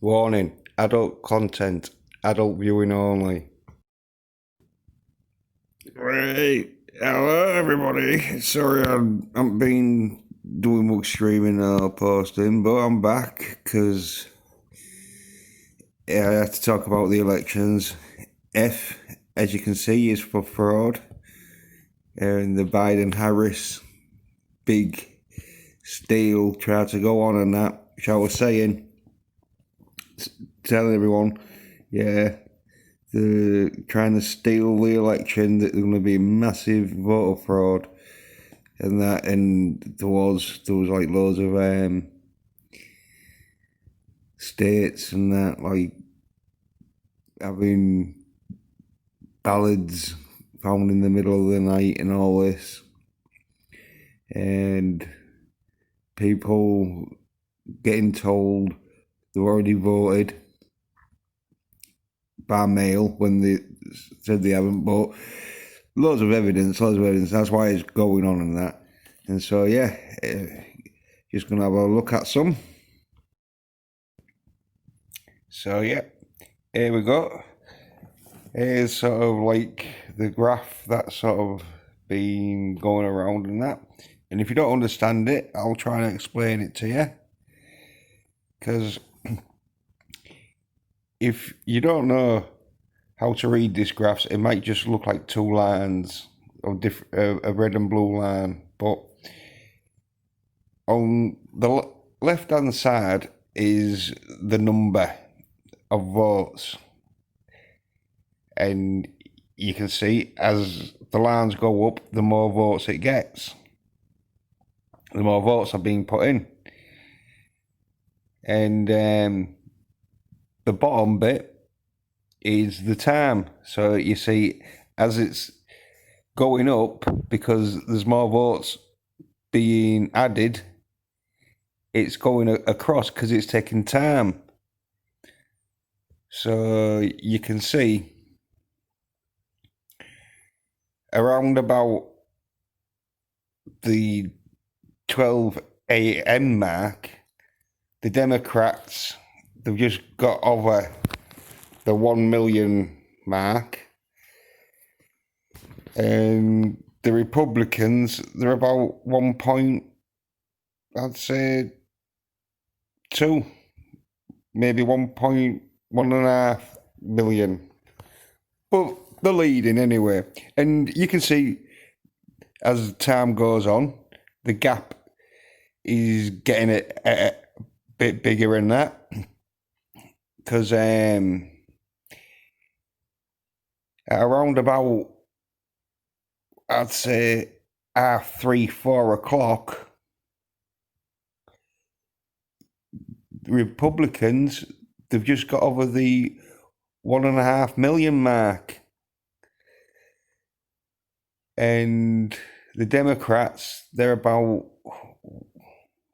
Warning, adult content, adult viewing only. Right, hello everybody. Sorry I haven't been doing much streaming or posting, but I'm back because I had to talk about the elections. F, as you can see, is for fraud. And the Biden-Harris big steal tried to go on and that, which I was saying, telling everyone, yeah, they're trying to steal the election, that there's going to be massive voter fraud and that, and there was like loads of states and that, like having ballads found in the middle of the night and all this, and people getting told they've already voted by mail when they said they haven't, but loads of evidence. That's why it's going on and that. And so, yeah, just going to have a look at some. So, yeah, here we go. Here's sort of like the graph that's sort of been going around and that. And if you don't understand it, I'll try and explain it to you. Because if you don't know how to read this graph, it might just look like two lines of a red and blue line. But on the left hand side is the number of votes, and you can see as the lines go up, the more votes it gets, the more votes are being put in. And the bottom bit is the time. So you see, as it's going up, because there's more votes being added, it's going across because it's taking time. So you can see around about the 12 a.m. mark, the Democrats, they've just got over the 1 million mark, and the Republicans, they're about 1 point, I'd say 2, maybe 1.1.5 million, but they're leading anyway. And you can see as time goes on, the gap is getting a bit bigger in that, because at around about, I'd say 3, 4 o'clock, Republicans, they've just got over the 1.5 million mark, and the Democrats, they're about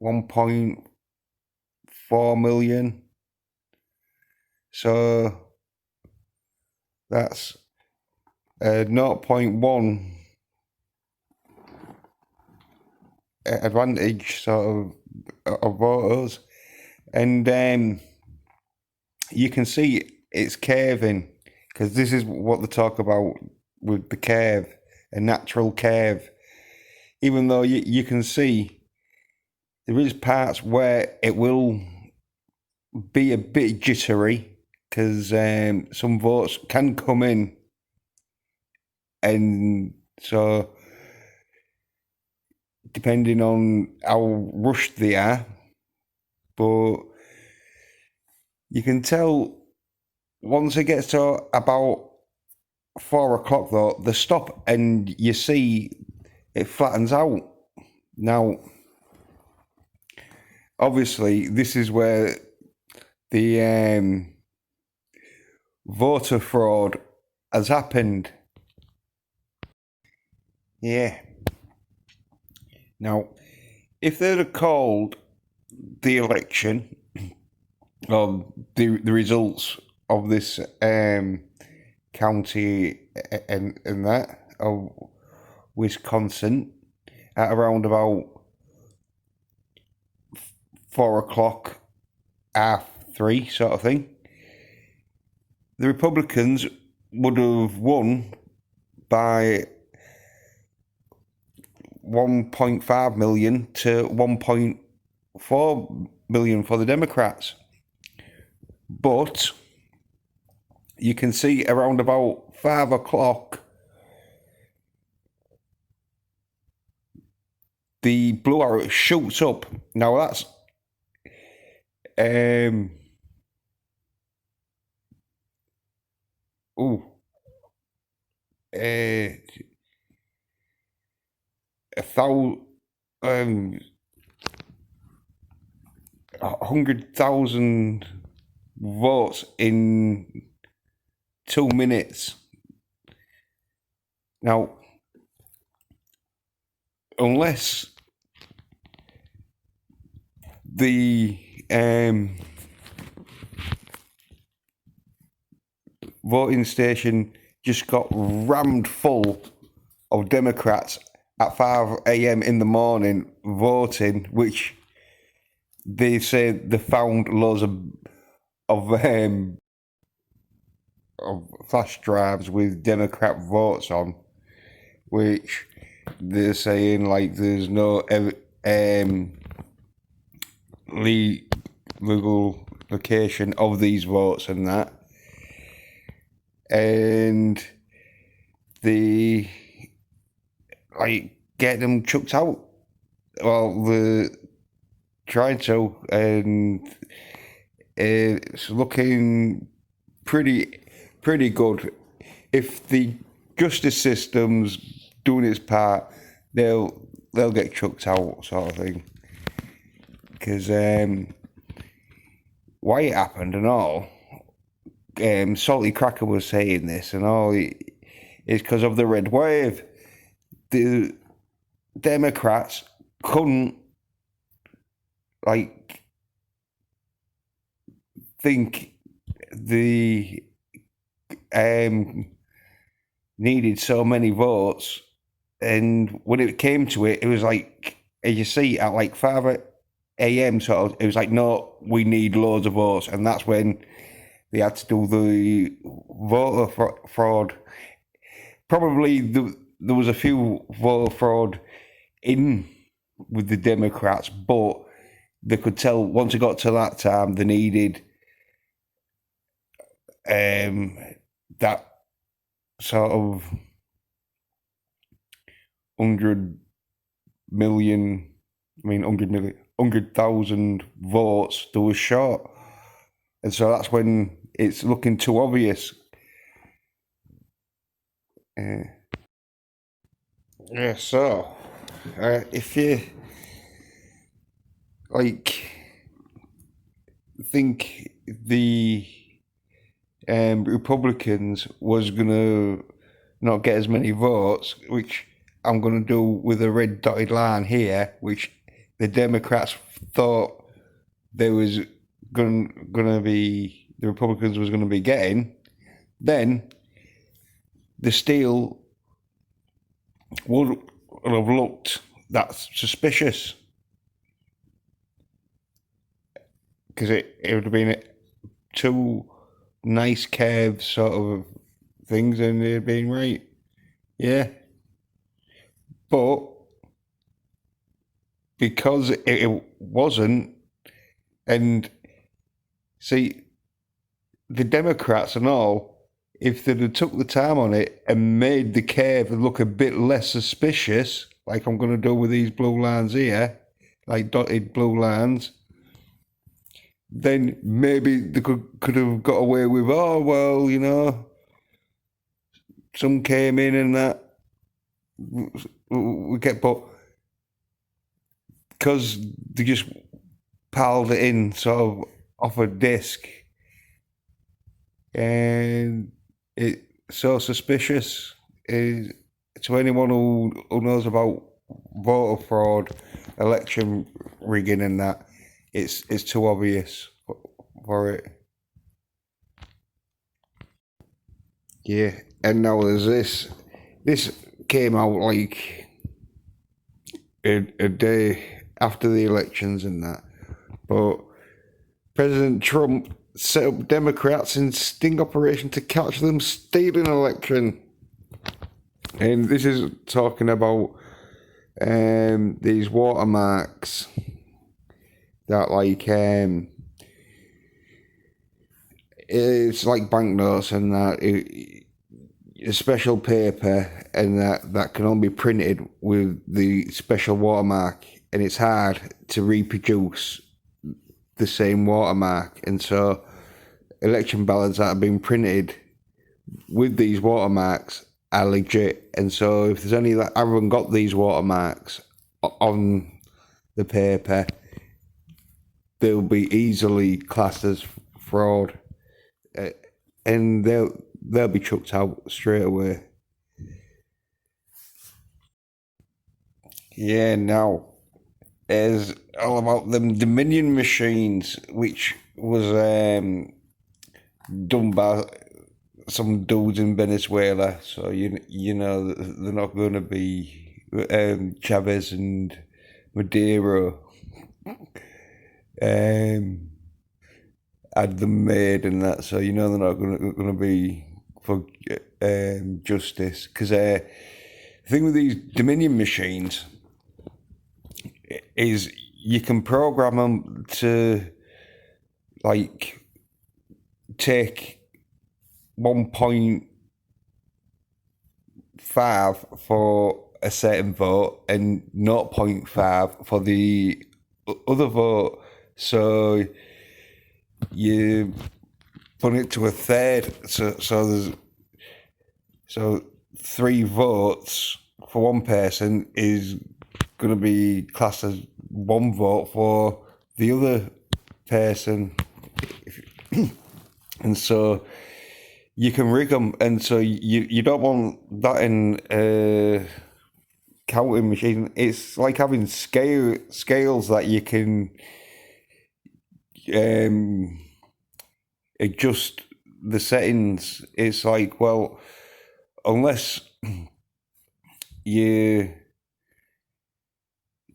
1.4 million. So that's 0.1 advantage sort of voters. And you can see it's curving, because this is what they talk about with the curve, a natural curve. Even though you can see there is parts where it will be a bit jittery, because some votes can come in, and so depending on how rushed they are, but you can tell once it gets to about 4 o'clock though, they stop and you see it flattens out. Now, obviously, this is where the voter fraud has happened. Yeah. Now, if they'd have called the election or the results of this county and that of Wisconsin at around about 4 o'clock, 3 sort of thing. The Republicans would have won by 1.5 million to 1.4 million for the Democrats. But you can see around about 5 o'clock, the blue arrow shoots up. Now that's 100,000 votes in 2 minutes. Now, unless the voting station just got rammed full of Democrats at 5 a.m. in the morning voting, which they say they found loads of flash drives with Democrat votes on, which they're saying like there's no legal location of these votes and that, and they get them chucked out. Well, they're trying to, and it's looking pretty good. If the justice system's doing its part, they'll get chucked out, sort of thing. Because why it happened and all, Salty Cracker was saying this and all, is because of the red wave. The Democrats couldn't think the needed so many votes, and when it came to it, it was like, as you see, at like 5 a.m. sort of, it was like, no, we need loads of votes, and that's when they had to do the voter fraud. Probably there was a few voter fraud in with the Democrats, but they could tell once it got to that time, they needed that sort of 100,000 votes that was short. And so that's when it's looking too obvious. So if you think the Republicans was gonna not get as many votes, which I'm gonna do with a red dotted line here, which the Democrats thought there was gonna be, the Republicans was gonna be getting, then the Steele would have looked that suspicious, because it would have been two nice curved sort of things, and it'd been right, yeah. But because it wasn't, and see, the Democrats and all, if they'd have took the time on it and made the curve look a bit less suspicious, like I'm going to do with these blue lines here, like dotted blue lines, then maybe they could have got away with, oh, well, you know, some came in and that, we get, but because they just piled it in sort of off a disc, and it's so suspicious to anyone who knows about voter fraud, election rigging and that, it's too obvious for it. Yeah, and now there's this came out like a day after the elections and that, but President Trump set up Democrats in sting operation to catch them stealing an election. And this is talking about these watermarks that it's like banknotes and that a special paper and that can only be printed with the special watermark, and it's hard to reproduce the same watermark. And so election ballots that have been printed with these watermarks are legit. And so if there's any that haven't got these watermarks on the paper, they'll be easily classed as fraud, and they'll be chucked out straight away. Yeah, now it's all about them Dominion machines, which was done by some dudes in Venezuela. So you know they're not going to be Chavez and Maduro. Had them made and that, so you know they're not going to be for justice. Because the thing with these Dominion machines is you can program them to like take 1.5 for a certain vote and 0.5 for the other vote. So you put it to a third, so there's 3 votes for one person is going to be classed as 1 vote for the other person, and so you can rig them, and so you don't want that in counting machine. It's like having scales that you can adjust the settings. It's like, well, unless you're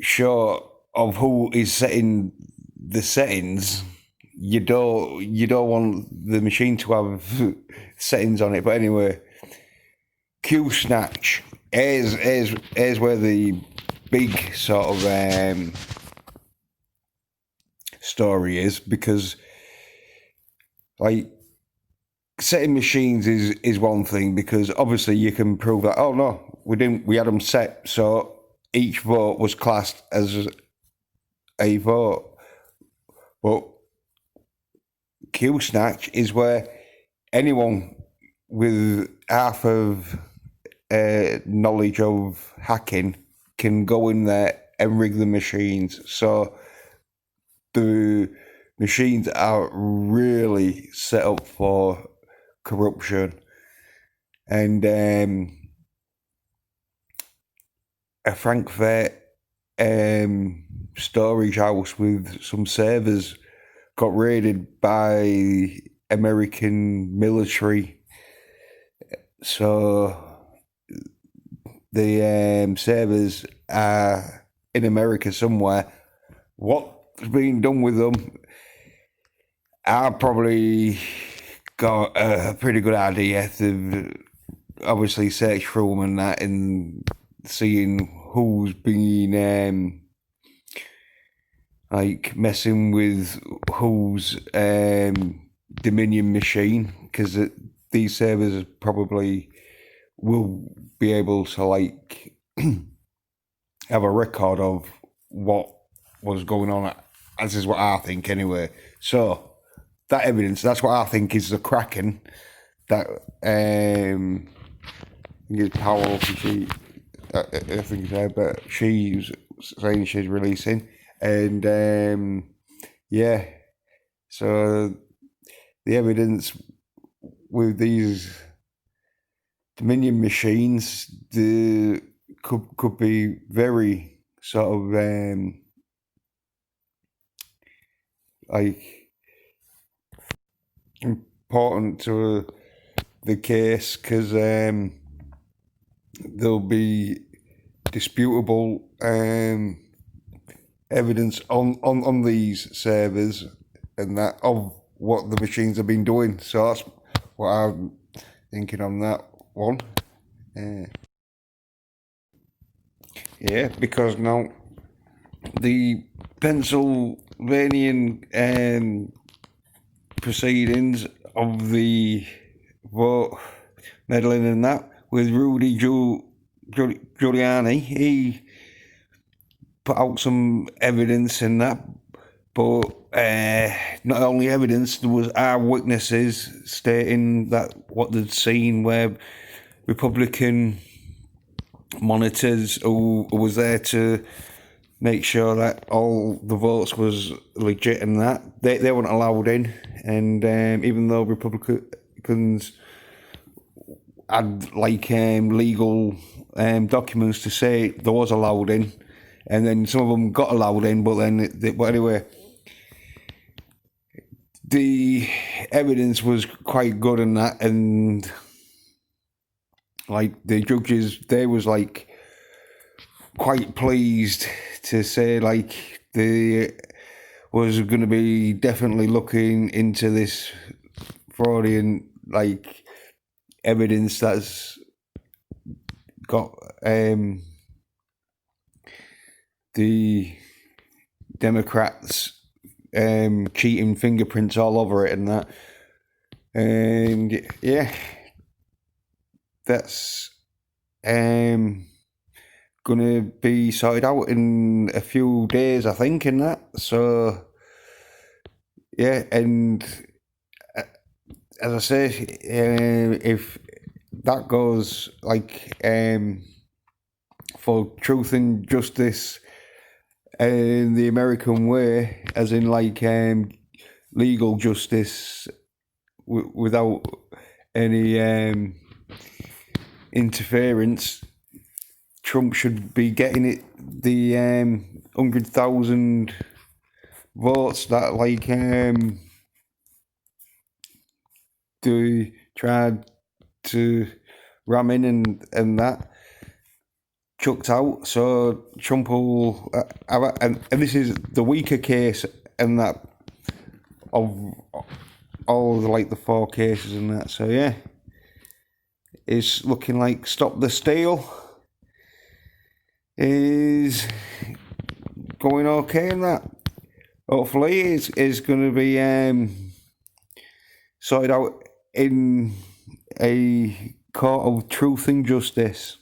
sure of who is setting the settings, you don't want the machine to have settings on it. But anyway, Q snatch is where the big sort of story is, because like setting machines is one thing, because obviously you can prove that, oh no, we had them set so each vote was classed as a vote. But Q snatch is where anyone with half of knowledge of hacking can go in there and rig the machines. So the machines are really set up for corruption. And a Frankfurt storage house with some servers got raided by American military. So the servers are in America somewhere. What's being done with them? I probably got a pretty good idea to obviously search through them and that, and seeing who's been like messing with whose Dominion machine, because these servers probably will be able to like have a record of what was going on. This is what I think anyway. So that evidence, that's what I think is the Kraken that is powerful. I think it's her, but she's saying she's releasing, and yeah. So the evidence with these Dominion machines, could be very sort of like important to the case, because there'll be disputable evidence on these servers, and that of what the machines have been doing. So that's what I'm thinking on that one. Yeah, because now the Pennsylvanian proceedings of the vote meddling in that with Rudy Giuliani, he put out some evidence in that, but not only evidence, there was eyewitnesses stating that what they'd seen, where Republican monitors who was there to make sure that all the votes was legit and that they weren't allowed in, and even though Republicans had like legal documents to say they was allowed in, and then some of them got allowed in, but then but anyway, the evidence was quite good in that, and like the judges, they was like quite pleased to say like they was going to be definitely looking into this fraudulent like evidence that's got the Democrats cheating fingerprints all over it and that, and yeah, that's gonna be sorted out in a few days, I think, in that. So yeah, and as I say, if that goes like for truth and justice in the American way, as in like legal justice without any interference, Trump should be getting it the 100,000 votes that like to try to ram in and that chucked out. So Trump will have, and this is the weaker case and that of all the like the 4 cases and that. So yeah, it's looking like Stop the Steal is going okay in that. Hopefully it's going to be sorted out in a court of truth and justice.